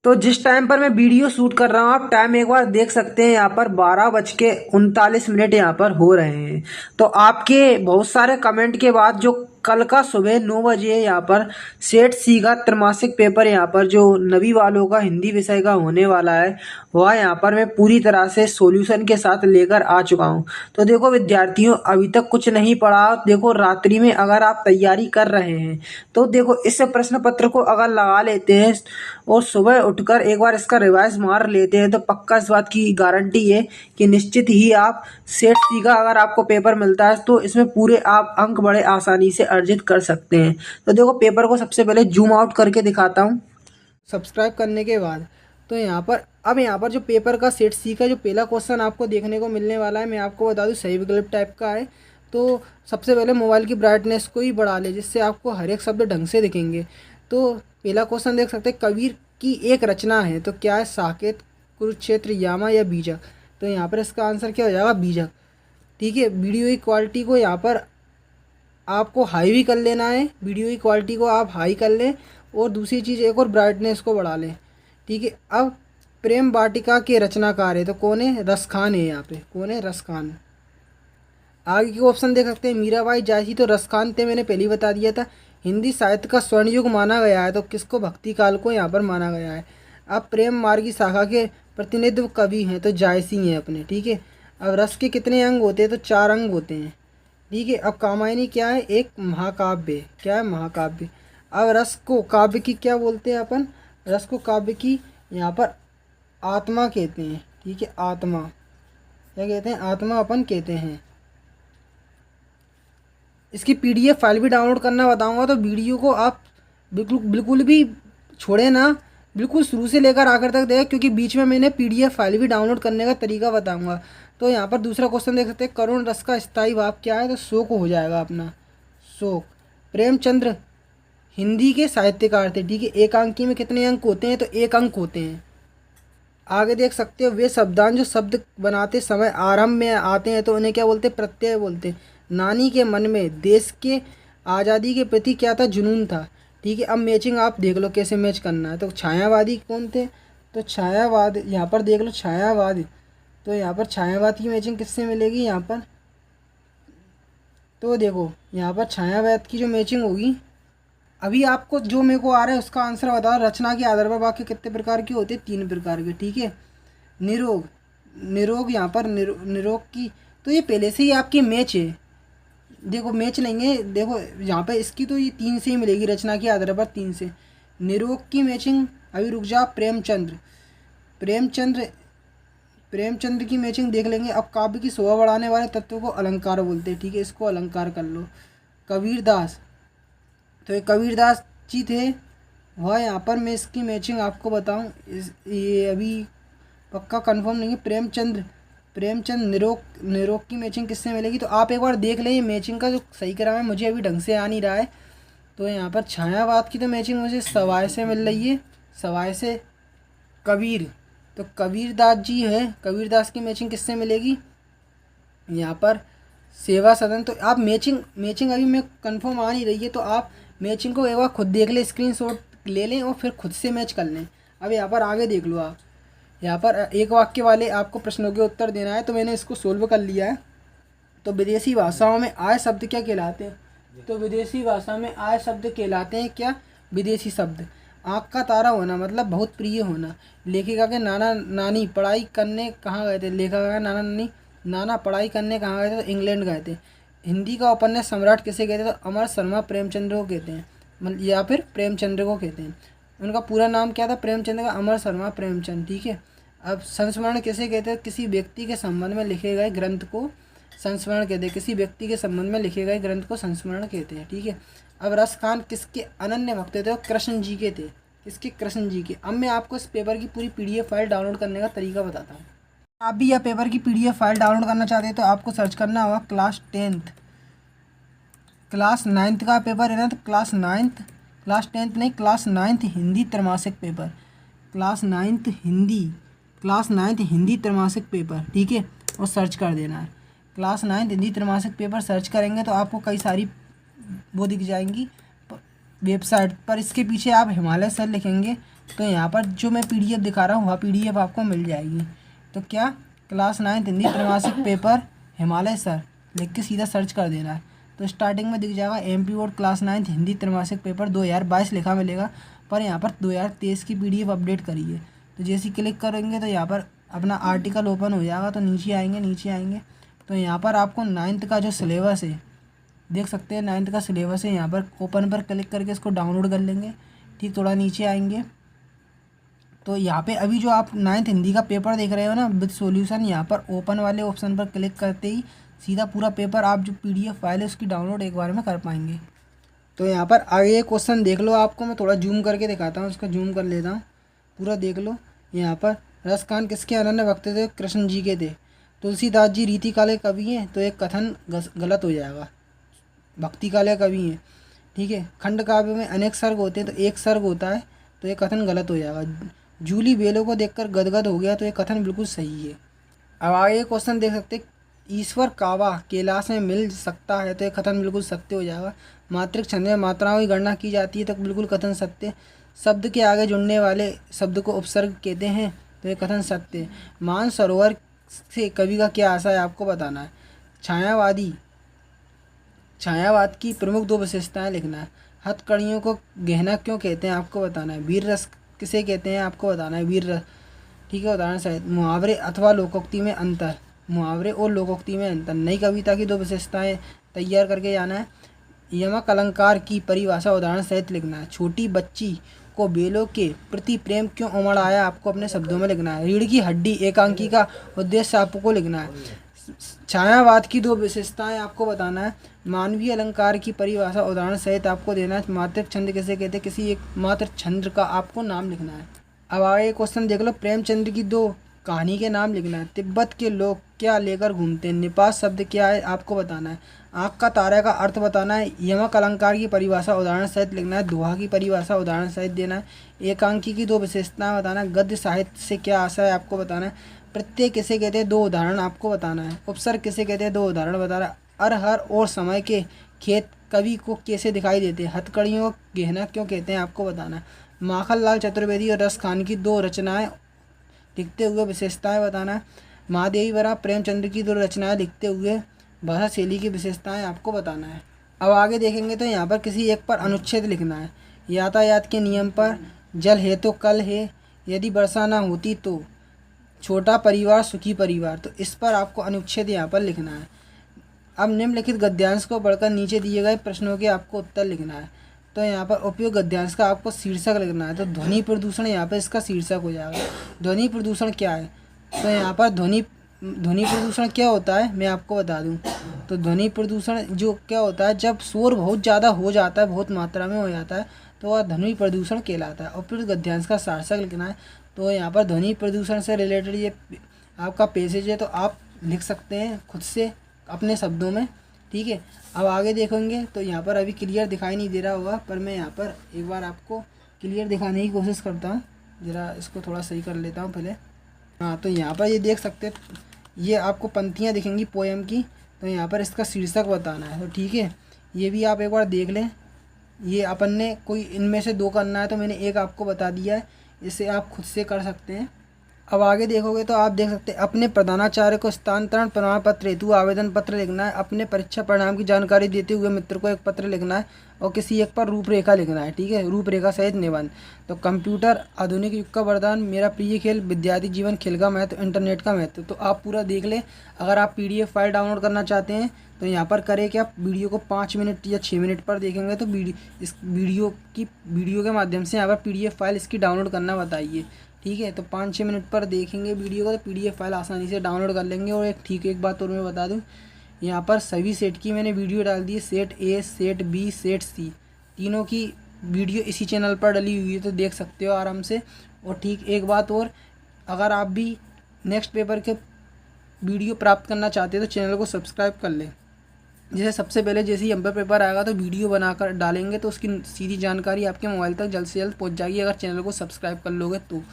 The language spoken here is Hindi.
तो जिस टाइम पर मैं वीडियो शूट कर रहा हूँ आप टाइम एक बार देख सकते हैं, यहाँ पर 12:39 यहाँ पर हो रहे हैं। तो आपके बहुत सारे कमेंट के बाद जो कल का सुबह 9 बजे यहाँ पर सेठ सी का त्रैमासिक पेपर यहाँ पर जो नवी वालों का हिंदी विषय का होने वाला है, वह यहाँ पर मैं पूरी तरह से सॉल्यूशन के साथ लेकर आ चुका हूँ। तो देखो विद्यार्थियों, अभी तक कुछ नहीं पढ़ा। देखो रात्रि में अगर आप तैयारी कर रहे हैं तो देखो इस प्रश्न पत्र को अगर लगा लेते हैं और सुबह उठकर एक बार इसका रिवाइज मार लेते हैं तो पक्का इस बात की गारंटी है कि निश्चित ही आप सेठ सी का अगर आपको पेपर मिलता है तो इसमें पूरे आप अंक बड़े आसानी से अर्जित कर सकते हैं। तो देखो पेपर को सबसे पहले जूम आउट करके दिखाता हूँ सब्सक्राइब करने के बाद। तो यहाँ पर जो पेपर का सेट सी का जो पहला क्वेश्चन आपको देखने को मिलने वाला है, मैं आपको बता दूँ सही विकल्प टाइप का है। तो सबसे पहले मोबाइल की ब्राइटनेस को ही बढ़ा ले जिससे आपको हर एक शब्द ढंग से दिखेंगे। तो पहला क्वेश्चन देख सकते हैं, कबीर की एक रचना है तो क्या है, साकेत, कुरुक्षेत्र, यामा या बीजक। तो यहाँ पर इसका आंसर क्या हो जाएगा, बीजक। ठीक है, वीडियो की क्वालिटी को यहाँ पर आपको हाई भी कर लेना है, वीडियो की क्वालिटी को आप हाई कर लें और दूसरी चीज़ एक और ब्राइटनेस को बढ़ा लें। ठीक है, अब प्रेम वाटिका के रचनाकार है तो कौन है, रसखान है। यहाँ पे कौन है, रसखान। आगे के ऑप्शन देख सकते हैं, मीराबाई जायसी तो रसखान थे, मैंने पहले ही बता दिया था। हिंदी साहित्य का स्वर्ण युग माना गया है तो किसको, भक्ति काल को यहाँ पर माना गया है। अब प्रेम मार्गी शाखा के प्रतिनिधित्व कवि हैं तो जायसी हैं अपने। ठीक है, अब रस के कितने अंग होते हैं, तो 4 अंग होते हैं। ठीक है, अब कामायनी क्या है, एक महाकाव्य। क्या है, महाकाव्य। अब रस को काव्य की क्या बोलते हैं अपन, रस को काव्य की यहाँ पर आत्मा कहते हैं। ठीक है, आत्मा क्या कहते हैं, आत्मा अपन कहते हैं। इसकी पीडीएफ फाइल भी डाउनलोड करना बताऊंगा तो वीडियो को आप बिल्कुल भी छोड़े ना, बिल्कुल शुरू से लेकर आखिर तक देखें क्योंकि बीच में मैंने पीडीएफ फाइल भी डाउनलोड करने का तरीका बताऊंगा। तो यहाँ पर दूसरा क्वेश्चन देख सकते हैं, करुण रस का स्थायी भाव क्या है, तो शोक हो जाएगा अपना, शोक। प्रेमचंद्र हिंदी के साहित्यकार थे। ठीक है, एक अंकी में कितने अंक होते हैं, तो 1 अंक होते हैं। आगे देख सकते हो, वे शब्दांश जो शब्द बनाते समय आरंभ में आते हैं तो उन्हें क्या बोलते हैं, प्रत्यय बोलते हैं। नानी के मन में देश के आज़ादी के प्रति क्या था, जुनून था। ठीक है, अब मैचिंग आप देख लो कैसे मैच करना है। तो छायावादी कौन थे, तो छायावाद यहाँ पर देख लो, छायावाद। तो यहाँ पर छायावाद की मैचिंग किससे मिलेगी, यहाँ पर तो देखो यहाँ पर छायावाद की जो मैचिंग होगी, अभी आपको जो मेरे को आ रहा है उसका आंसर बताओ। रचना के आधार पर वाक्य कितने प्रकार के होते हैं, 3 प्रकार के। ठीक है, निरोग, निरोग यहाँ पर निरोग की तो ये पहले से ही आपकी मैच है। देखो मैच नहीं है, देखो यहाँ पे इसकी तो ये 3 से ही मिलेगी, रचना के आधार पर 3 से। निरोग की मैचिंग अभी रुक जा, प्रेमचंद्र, प्रेमचंद्र प्रेमचंद्र की मैचिंग देख लेंगे। अब काव्य की शोभा बढ़ाने वाले तत्वों को अलंकार बोलते हैं। ठीक है, इसको अलंकार कर लो। कबीरदास, तो ये कबीरदास जी थे वह, यहाँ पर मैं इसकी मैचिंग आपको बताऊँ, ये अभी पक्का कंफर्म नहीं है। प्रेमचंद्र, प्रेमचंद निरोग, निरोग की मैचिंग किससे मिलेगी, तो आप एक बार देख लें ये मैचिंग का जो सही करा है, मुझे अभी ढंग से आ नहीं रहा है। तो यहाँ पर छायावाद की तो मैचिंग मुझे सवाय से मिल रही है, सवाय से। कबीर, तो कबीरदास जी है, कबीरदास की मैचिंग किससे मिलेगी, यहाँ पर सेवा सदन। तो आप मैचिंग अभी मैं कंफर्म आ नहीं रही है तो आप मैचिंग को एक बार खुद देख लें, स्क्रीनशॉट ले लें और फिर खुद से मैच कर लें। अब यहाँ पर आगे देख लो आप, यहाँ पर एक वाक्य वाले आपको प्रश्नों के उत्तर देना है तो मैंने इसको सोल्व कर लिया है। तो विदेशी भाषाओं में आय शब्द क्या कहलाते हैं, तो विदेशी भाषा में आय शब्द कहलाते हैं क्या, विदेशी शब्द। आँख का तारा होना मतलब बहुत प्रिय होना। लेखिका के नाना नानी पढ़ाई करने कहाँ गए थे, लेखिका का नाना नानी नाना पढ़ाई करने कहाँ गए थे, तो इंग्लैंड गए थे। हिंदी का उपन्यास सम्राट किसे कहते हैं, तो अमर शर्मा प्रेमचंद्र को कहते हैं, मतलब या फिर प्रेमचंद्र को कहते हैं। उनका पूरा नाम क्या था, प्रेमचंद्र का अमर शर्मा प्रेमचंद। ठीक है, अब संस्मरण किसे कहते हैं, किसी व्यक्ति के संबंध में लिखे गए ग्रंथ को संस्मरण कहते हैं, किसी व्यक्ति के संबंध में लिखे गए ग्रंथ को संस्मरण कहते हैं। ठीक है, अब रसखान किसके अनन्य भक्त थे, कृष्ण जी के थे, किसके, कृष्ण जी के। अब मैं आपको इस पेपर की पूरी पीडीएफ फाइल डाउनलोड करने का तरीका बताता हूँ। आप भी यह पेपर की पीडीएफ फाइल डाउनलोड करना चाहते हैं तो आपको सर्च करना होगा क्लास 9th का पेपर है ना, तो क्लास 10th नहीं, क्लास 9th हिंदी त्रैमासिक पेपर, क्लास 9th हिंदी त्रैमासिक पेपर। ठीक है, और सर्च कर देना है क्लास 9th हिंदी त्रैमासिक पेपर। सर्च करेंगे तो आपको कई सारी वो दिख जाएंगी वेबसाइट पर। इसके पीछे आप हिमालय सर लिखेंगे तो यहाँ पर जो मैं PDF दिखा रहा हूँ वह PDF आपको मिल जाएगी। तो क्या, क्लास 9 हिंदी त्रैमासिक पेपर हिमालय सर लिख के सीधा सर्च कर देना है। तो स्टार्टिंग में दिख जाएगा MP बोर्ड क्लास 9 हिंदी त्रैमासिक पेपर 2022 लिखा मिलेगा, पर यहाँ पर 2023 की PDF अपडेट करिए। तो जैसे ही क्लिक करेंगे तो यहाँ पर अपना आर्टिकल ओपन हो जाएगा। तो नीचे आएंगे तो यहाँ पर आपको 9th का जो सिलेबस है देख सकते हैं, 9th का सिलेबस है। यहाँ पर ओपन पर क्लिक करके इसको डाउनलोड कर लेंगे। ठीक, थोड़ा नीचे आएंगे तो यहाँ पे अभी जो आप 9th हिंदी का पेपर देख रहे हो ना विद सॉल्यूशन, यहाँ पर ओपन वाले ऑप्शन पर क्लिक करते ही सीधा पूरा पेपर आप जो PDF फाइल है उसकी डाउनलोड एक बार में कर पाएंगे। तो यहाँ पर आगे क्वेश्चन देख लो, आपको मैं थोड़ा जूम करके दिखाता हूँ, उसका जूम कर लेता हूँ, पूरा देख लो। यहाँ पर रस खान किसके अनन्य भक्त थे? कृष्ण जी के थे। तुलसीदास जी रीति काले कवि हैं, तो एक कथन गलत हो जाएगा, भक्ति काले कवि हैं। ठीक है, खंड काव्य में अनेक सर्ग होते हैं, तो एक सर्ग होता है, तो ये कथन गलत हो जाएगा। जूली बेलों को देखकर गदगद हो गया, तो ये कथन बिल्कुल सही है। अब आगे क्वेश्चन देख सकते हैं, ईश्वर कावा कैलाश में मिल सकता है, तो ये कथन बिल्कुल सत्य हो जाएगा। मात्रिक छंद में मात्राओं की गणना की जाती है, तो बिल्कुल कथन सत्य। शब्द के आगे जुड़ने वाले शब्द को उपसर्ग कहते हैं, तो ये कथन सत्य है। मानसरोवर से कवि का क्या आशा है, आपको बताना है। छायावाद की प्रमुख 2 विशेषताएं लिखना है। हथकड़ियों को गहना क्यों कहते हैं, आपको बताना है। वीर रस किसे कहते हैं, आपको बताना है। वीर रस, ठीक है। उदाहरण सहित मुहावरे अथवा लोकोक्ति में अंतर, मुहावरे और लोकोक्ति में अंतर। नई कविता की 2 विशेषताएं तैयार करके जाना है। यमक अलंकार की परिभाषा उदाहरण सहित लिखना है। छोटी बच्ची को बेलों के प्रति प्रेम क्यों उमड़ आया, आपको अपने शब्दों में लिखना है। रीढ़ की हड्डी एकांकी का उद्देश्य आपको लिखना है। छायावाद की 2 विशेषताएं आपको बताना है। मानवीय अलंकार की परिभाषा उदाहरण सहित आपको देना है। मात्रिक छंद किसे कहते हैं, किसी एक मात्र छंद का आपको नाम लिखना है। अब आगे क्वेश्चन देख लो, प्रेमचंद्र की 2 कहानी के नाम लिखना है। तिब्बत के लोग क्या लेकर घूमते हैं, निपात शब्द क्या है, आपको बताना है। आँख का तारा का अर्थ बताना है। यमक अलंकार की परिभाषा उदाहरण सहित लिखना है। दोहा की परिभाषा उदाहरण सहित देना है। एकांकी की 2 विशेषताएं बताना है। गद्य साहित्य से क्या आशा है, आपको बताना है। प्रत्यय किसे कहते हैं, 2 उदाहरण आपको बताना है। उपसर्ग किसे कहते हैं, 2 उदाहरण बताना है। अरहर और समय के खेत कवि को कैसे दिखाई देते हैं। हथकड़ियों को गहना क्यों कहते हैं, आपको बताना है। माखनलाल चतुर्वेदी और रस खान की 2 रचनाएं लिखते हुए विशेषताएं बताना है। महादेवी बरा प्रेमचंद्र की 2 रचनाएं लिखते हुए भाषा शैली की विशेषताएं आपको बताना है। अब आगे देखेंगे तो यहाँ पर किसी एक पर अनुच्छेद लिखना है। यातायात के नियम पर, जल है तो कल है, यदि वर्षा ना होती तो, छोटा परिवार सुखी परिवार, तो इस पर आपको अनुच्छेद यहाँ पर लिखना है। अब निम्नलिखित गद्यांश को पढ़कर नीचे दिए गए प्रश्नों के आपको उत्तर लिखना है। तो यहाँ पर उपयुक्त गद्यांश का आपको शीर्षक लिखना है। तो ध्वनि प्रदूषण यहाँ पर इसका शीर्षक हो जाएगा। ध्वनि प्रदूषण क्या है, तो यहाँ पर ध्वनि प्रदूषण क्या होता है मैं आपको बता दूं। तो ध्वनि प्रदूषण जो क्या होता है, जब शोर बहुत ज़्यादा हो जाता है, बहुत मात्रा में हो जाता है, तो वह ध्वनि प्रदूषण कहलाता है। उपयुक्त गद्यांश का शीर्षक लिखना है। तो यहाँ पर ध्वनि प्रदूषण से रिलेटेड ये आपका पैसेज है, तो आप लिख सकते हैं खुद से अपने शब्दों में। ठीक है, अब आगे देखेंगे तो यहाँ पर अभी क्लियर दिखाई नहीं दे रहा होगा, पर मैं यहाँ पर एक बार आपको क्लियर दिखाने की कोशिश करता हूँ। ज़रा इसको थोड़ा सही कर लेता हूँ पहले। हाँ, तो यहाँ पर ये देख सकते हैं, ये आपको पंक्तियाँ दिखेंगी पोएम की। तो यहाँ पर इसका शीर्षक बताना है। तो ठीक है, ये भी आप एक बार देख लें। ये अपन ने कोई इनमें से 2 करना है, तो मैंने एक आपको बता दिया है, इसे आप खुद से कर सकते हैं। अब आगे देखोगे तो आप देख सकते हैं, अपने प्रधानाचार्य को स्थानांतरण प्रमाण पत्र हेतु आवेदन पत्र लिखना है। अपने परीक्षा परिणाम की जानकारी देते हुए मित्र को एक पत्र लिखना है और किसी एक पर रूपरेखा लिखना है। ठीक है, रूपरेखा सहित निबंध। तो कंप्यूटर आधुनिक युग का वरदान, मेरा प्रिय खेल, विद्यार्थी जीवन, खेल का महत्व, इंटरनेट का महत्व। तो आप पूरा देख लें। अगर आप PDF फाइल डाउनलोड करना चाहते हैं तो यहाँ पर करें कि आप वीडियो को 5 मिनट या 6 मिनट पर देखेंगे तो इस वीडियो के माध्यम से यहाँ पर PDF फाइल इसकी डाउनलोड करना बताइए। ठीक है, तो 5-6 मिनट पर देखेंगे वीडियो को तो PDF फाइल आसानी से डाउनलोड कर लेंगे। और एक बात और मैं बता दूं, यहाँ पर सभी सेट की मैंने वीडियो डाल दी है। Set A, set B, set C, तीनों की वीडियो इसी चैनल पर डली हुई है, तो देख सकते हो आराम से। और ठीक एक बात और, अगर आप भी नेक्स्ट पेपर के वीडियो प्राप्त करना चाहते हैं तो चैनल को सब्सक्राइब कर लें। जैसे सबसे पहले जैसे ही हम पर पेपर आएगा तो वीडियो बनाकर डालेंगे तो उसकी सीधी जानकारी आपके मोबाइल तक जल्द से जल्द पहुंच जाएगी, अगर चैनल को सब्सक्राइब कर लोगे तो।